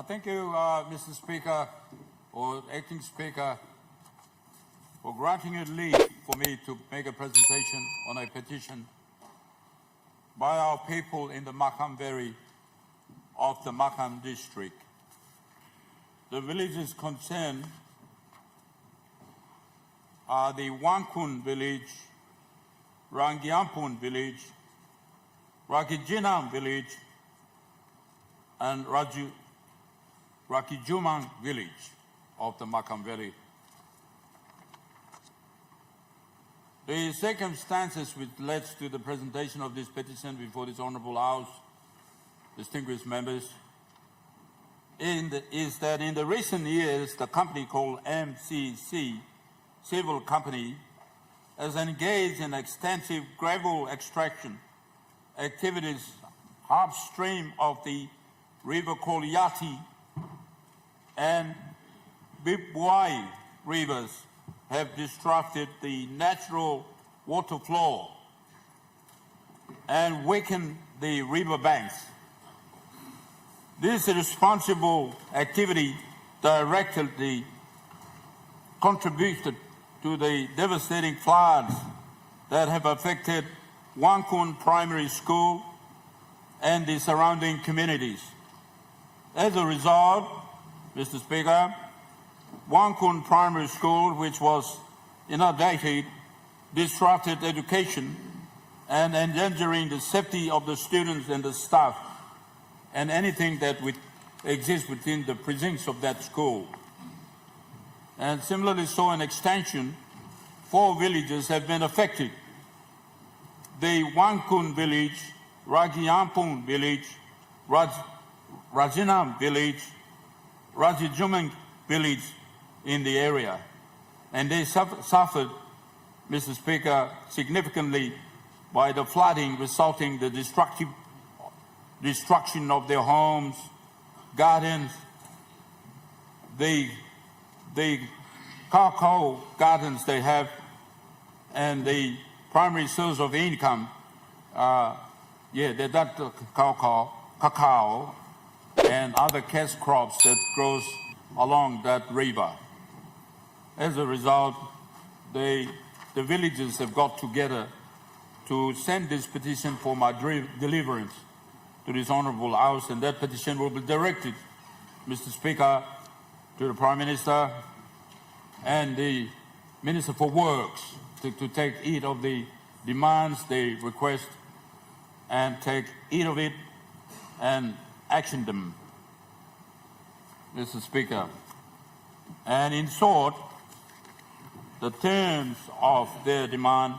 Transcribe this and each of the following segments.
Thank you, Mr. Speaker, or Acting Speaker, for granting a leave for me to make a presentation on a petition by our people in the Markham Valley of the Markham district. The villages concerned are the Wankun village, Rangiampun village, Rakijinam village, and Rakijumang village of the Markham Valley. The circumstances which led to the presentation of this petition before this Honourable House, distinguished members, is that in the recent years, the company called NCC, civil company, has engaged in extensive gravel extraction activities upstream of the river called Yati and Bibwai rivers have disrupted the natural water flow and weakened the river banks. This irresponsible activity directly contributed to the devastating floods that have affected Wankun Primary School and the surrounding communities. As a result, Mr. Speaker, Wankun Primary School, which was inundated, disrupted education and endangering the safety of the students and the staff and anything that exists within the precincts of that school. And similarly so in extension, 4 villages have been affected. The Wankun village, Ragiampun village, Rajinam village, Rajijumang village in the area. And they suffered, Mr. Speaker, significantly by the flooding resulting in the destruction of their homes, gardens, the cacao gardens they have, and the primary source of income. They're that cacao and other cash crops that grows along that river. As a result, the villages have got together to send this petition for my deliverance to this Honourable House, and that petition will be directed, Mr. Speaker, to the Prime Minister and the Minister for Works to take heed of the demands they request and take heed of it and action them, Mr. Speaker. And in short, the terms of their demand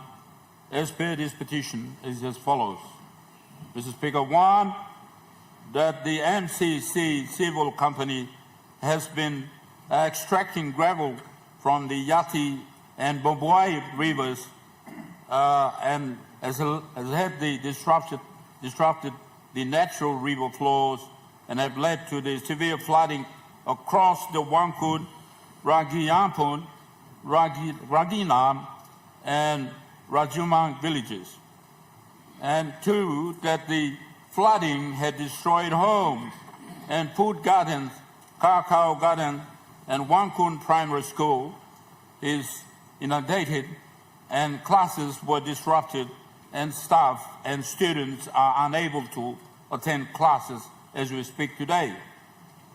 as per this petition is as follows. Mr. Speaker, 1, that the NCC civil company has been extracting gravel from the Yati and Bibwai rivers and has had the disrupted the natural river flows and have led to the severe flooding across the Wankun, Ragiampun, Raginam and Rajumang villages. And 2, that the flooding had destroyed homes and food gardens, cacao garden and Wankun Primary School is inundated and classes were disrupted and staff and students are unable to attend classes as we speak today.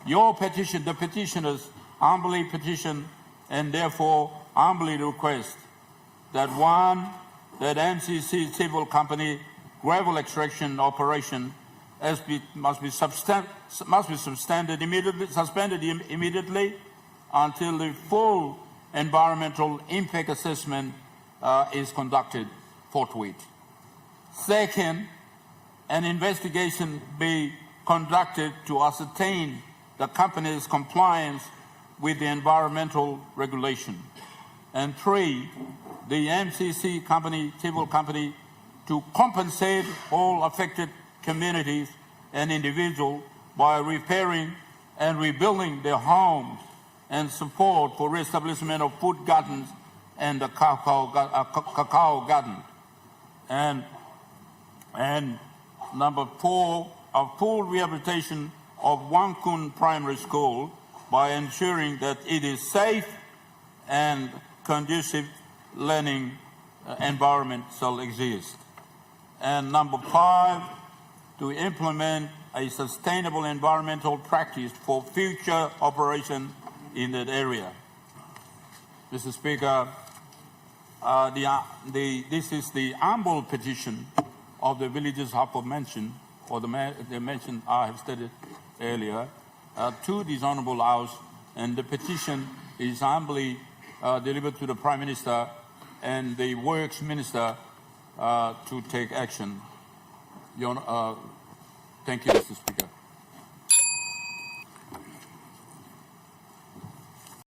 Your petition, the petitioners humbly petition and therefore humbly request that 1, that NCC civil company gravel extraction operation must be suspended immediately until the full environmental impact assessment is conducted forthwith. 2nd, an investigation be conducted to ascertain the company's compliance with the environmental regulation. And 3, the MCC company, civil company, to compensate all affected communities and individuals by repairing and rebuilding their homes and support for reestablishment of food gardens and the cacao garden. And number 4, a full rehabilitation of Wangkun Primary School by ensuring that it is safe and conducive learning environment shall exist. And number 5, to implement a sustainable environmental practice for future operation in that area. Mr. Speaker, this is the humble petition of the villages aforementioned, or the mentioned I have stated earlier, to this Honourable House, and the petition is humbly delivered to the Prime Minister and the Works Minister to take action. Thank you, Mr. Speaker.